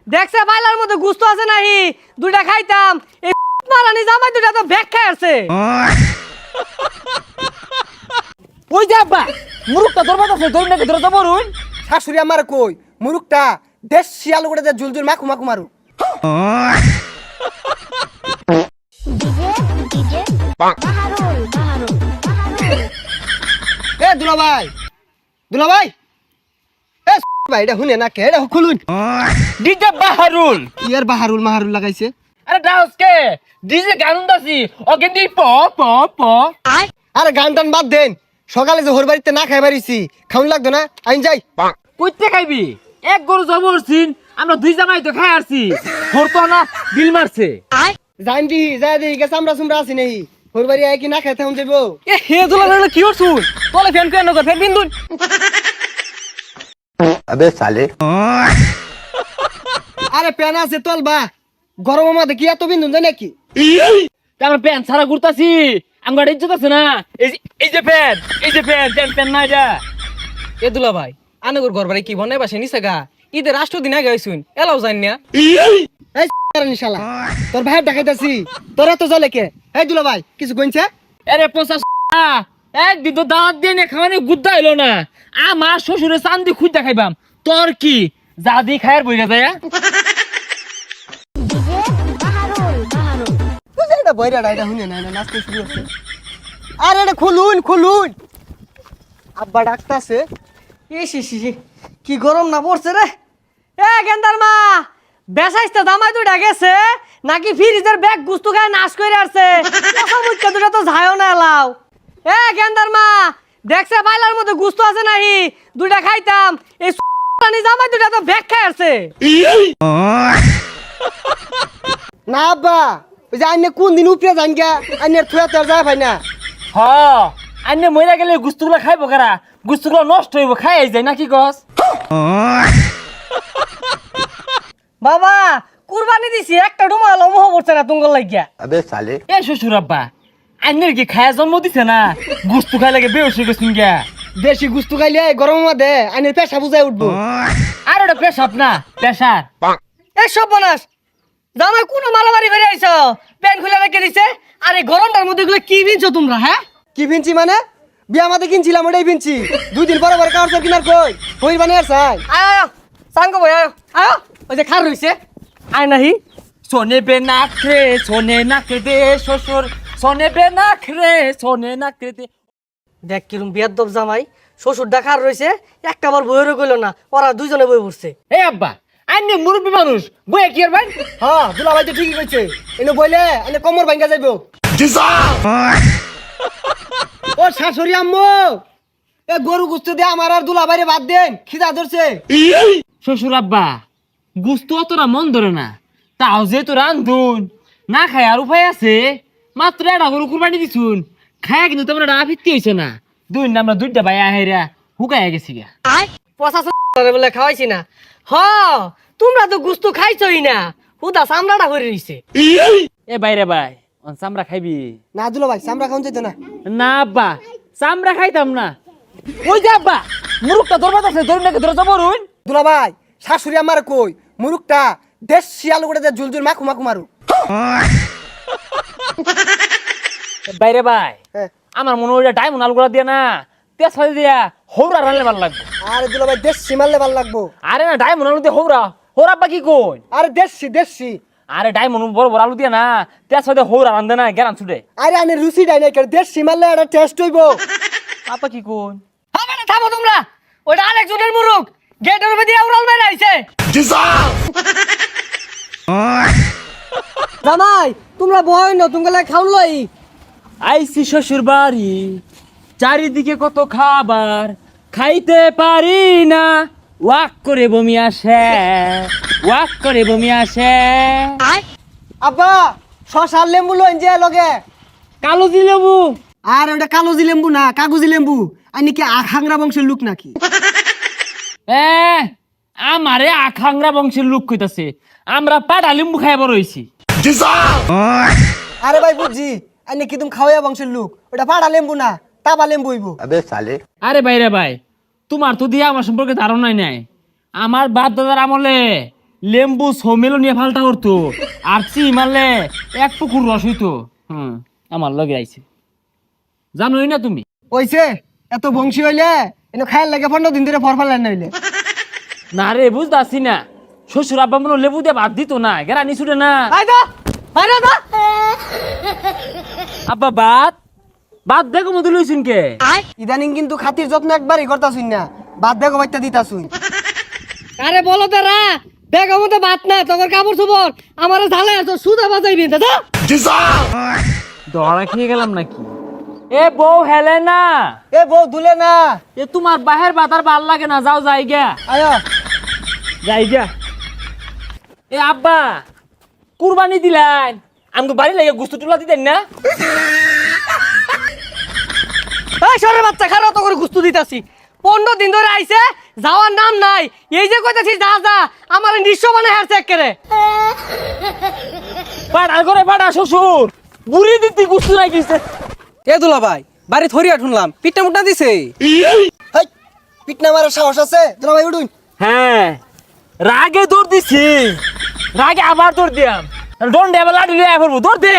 দেখছে বাইলার মধ্যে গুস্ত আছে নাহি দুইটা খাইতাম এই মারানি জামাই দুইটা তো ব্যাগ খাই আছে ওই যে আব্বা মুরুকটা ধরবা আছে ধরে নাকি ধরে যাবো রুই শাশুড়ি আমার কই মুরুকটা দেশি আলু করে দে জুল জুল মাখু মাখু মারু এ দুলাভাই দুলাভাই এ ভাই এটা শুনে না কে এটা খুলুন ডিজে বাহারুল ইয়ার বাহারুল মাহারুল লাগাইছে আরে ডাউসকে ডিজে গানুন দাসি অগেন্দি প প প আরে গান টান বাদ দেন সকালে যে হোর বাড়িতে না খাই বাড়িছি খাউন লাগতো না আইন যাই কইতে খাইবি এক গরু জবর সিন আমরা দুই জামাই তো খাই আসছি হরতো না বিল মারছে জান দি যাই দি গেছে আমরা সুমরা আছি নেই হোর বাড়ি আই কি না খাইতে হন যাইবো এ হে দুলা হলো কি করছুন তোলে ফ্যান কেন কর ফ্যান বিন্দুন अबे साले আরে প্যান আছে তলবা গরমের মধ্যে কি এত বিন্দুন যায় নাকি তা আমরা প্যান ছাড়া ঘুরতাছি আমার ইজ্জত আছে না এই যে প্যান প্যান না যা এ দুলা ভাই আনগর ঘর বাড়ি কি বনাই বাসে নিছে গা ঈদের রাষ্ট্র দিন আগে হইছুন এলাও জান না এই শালা তোর ভাই দেখাইতাছি তোরা তো জলে কে এই দুলা ভাই কিছু কইছে আরে পোষা একদিন তো দাঁত দিয়ে নে খাওয়ানি গুদ্দা এলো না আমার শ্বশুরে চান্দি খুঁজ দেখাইবাম তোর কি যা দি খায়ের বইরা যায় বুঝে এটা বইরা এটা শুনে না নাচতে শুরু হচ্ছে আরে এটা খুলুন খুলুন আব্বা ডাকতাছে ইসি কি গরম না পড়ছে রে এ গেন্দার মা বেসাইতে জামাই দুইটা গেছে নাকি ফ্রিজের ব্যাগ গুস্তু খায় নাশ করে আসছে কথা মুখে দুটা তো যায়ও না এলাও এ গেন্দার মা দেখছে বাইলার মধ্যে গুস্ত আছে নাহি দুইটা খাইতাম এই রানী জামাই দুইটা তো ব্যাগ খাই আসছে না আব্বা ওই যে আইনে কোন দিন উপরে যান গা আইনের থুয়া তো আর যায় ভাই না হ আন্নে মইরা গেলে গুস্তুগুলা খাইবো কারা গুস্তুগুলা নষ্ট হইব খাই যায় নাকি গছ বাবা কুরবানি দিছি একটা ডুমাল মোহ পড়ছে না তুঙ্গল লাগিয়া अबे साले এ শ্বশুর আব্বা আন্নের কি খায়া জন্ম দিছে না গুস্তু খাই লাগে বেউস হয়ে গেছেন গিয়া দেশি গুস্তু খাইলে গরমের মধ্যে আইনের পেশা বুঝাই উঠবো আর ওটা পেশাব না পেশার এ সব বনাস জামাই কোন মালামারি করে আইছ প্যান খুলে রেখে দিছে আরে গরমটার মধ্যে গুলো কি বিনছো তোমরা হ্যাঁ কি ভিনছি মানে বিয়া মাতে কিনছিলাম ওটাই ভিনছি 2 দিন পরে পরে কাউর কিনার কই কই বানিয়ে আর চাই আয় আয় সাঙ্গ ভাই আয় আয় ওই যে খার রইছে আয় নাহি সোনে বে নাক রে সোনে নাক দে শ্বশুর সোনে বে নাক রে সোনে নাক দে দেখ কিরম বিয়াদব জামাই শ্বশুর দেখার রইছে একটা বার বইরে কইলো না ওরা দুইজনে বই পড়ছে এ আব্বা আন্নে মুরব্বী মানুষ বয়ে কি আর ভাই হ্যাঁ দুলা ভাই তো ঠিকই কইছে এনে বইলে আইনে কমর ভাঙ্গা যাইবো ও শাশুড়ি আম্মু এ গরু গুস্তু দিয়ে আমার আর দুলা বাইরে বাদ দেন খিদা ধরছে শ্বশুর আব্বা গুস্তু অতটা মন ধরে না তাও যেহেতু রান্ধুন না খাই আর উপায় আছে মাত্র একটা গরু কুরবানি দিছুন খায়া কিন্তু তোমরা না ফিরতে হইছে না আমরা দুইটা ভাই আহেরা হুকাইয়া গেছি গা পচা বলে খাওয়াইছি না হ তোমরা তো গুস্তু খাইছই না হুদা চামড়াটা করে রইছে এ বাইরে ভাই চামড়া খাইবি না দুলা ভাই সামরা খাওন যেত না না আব্বা চামড়া খাইতাম না ওই যে আব্বা মুরুকটা ধরবা আছে ধরে নাকি ধরে যাবো রুইন দুলা ভাই শাশুড়ি আমার কই মুরুকটা দেশি আলু করে দে জুল জুল মাখু মাখু মারু বাইরে ভাই হ্যাঁ আমার মনে হয় ডায়মন্ড আলুগুলা দিয়ে না তেজ ফালি দিয়া হৌরা রানলে ভালো লাগবে আরে দুলা ভাই দেশি মারলে ভাল লাগবো আরে না ডায়মন্ড আলু দিয়ে হৌরা হৌরা আব্বা কি কই আরে দেশি দেশি আরে ডায়মন্ড বড় বড় আলু দিয়ে না তেজ ফালি হৌরা রান্ধে না গেরান ছুটে আরে আনে রুচি ডাই নাই দেশি মারলে একটা টেস্ট হইবো আব্বা কি কই হবে না থামো তোমরা ওটা আরেকজনের মুরুক গেটের উপরে দিয়ে উড়াল মেরে আইছে জামাই তোমরা বয় না তোমরা খাউন লই আইসি শ্বশুর বাড়ি চারিদিকে কত খাবার খাইতে পারি না ওয়াক করে বমি আসে ওয়াক করে বমি আসে আব্বা শশার লেম্বু লইন যে লগে কালো জিলেবু আর ওটা কালোজি লেম্বু না কাগজি লেম্বু আইনি কি আখাংরা বংশের লোক নাকি আমারে আখাংরা বংশের লোক কইতাছে আমরা পাটা লিম্বু খাই বড় হইছি আরে ভাই বুঝছি আইনি কি তুমি খাওয়া বংশের লোক ওটা পাড়া লেম্বু না তাবা লেম্বু হইবো अबे साले আরে বাইরে ভাই তোমার তো দিয়া আমার সম্পর্কে ধারণাই নাই আমার বাপ দাদার আমলে লেম্বু সমেলো নিয়ে ফালটা করতো আর চি মারলে এক পুকুর রস হইতো আমার লগে আইছে জানোই না তুমি ওইছে এত বংশী হইলে এনে খায়ার লাগে 15 দিন ধরে ফরফার লাইন হইলে না রে বুঝতাছি না শ্বশুর আব্বা মনে হয় লেবু দিয়ে ভাত দিত না গেরানি ছুটে না আই দা বাইরে দা আব্বা ভাত দেখো মতো লইছুন কে ইদানিং কিন্তু খাতির যত্ন একবারই করতাছুন না বাদ দেখো বাইতা দিতাছুন আরে বলো তারা ব্যাগ মধ্যে ভাত না তোর কাপড় চোপড় আমার ঝালে আছো সুদা বাজাইবি দাদা দড়া খেয়ে গেলাম নাকি এ বউ হেলে না এ বউ দুলে না এ তোমার বাহের বাতার ভাল লাগে না যাও যাই গা আয়া যাই গা এ আব্বা কুরবানি দিলেন আমাকে বাড়ি লাগে গুস্তু টুলা দিতেন না এই সরের বাচ্চা খারাপ তো করে গুস্তু দিতাছি 15 দিন ধরে আইছে যাওয়ার নাম নাই এই যে কইতাছি যা যা আমার নিঃস্ব বানায় হারছে একেরে পাড়া করে পাড়া শ্বশুর বুড়ি দিতি গুস্তু নাই দিছে এ দুলা ভাই বাড়ি থরিয়া শুনলাম পিঠটা মুটনা দিছে হাই পিটনা মারার সাহস আছে দুলা ভাই উঠুন হ্যাঁ রাগে দৌড় দিছি রাগে আবার দৌড় দিয়াম দৌড় দে আবার লাঠি লিয়ে পড়বো দৌড় দে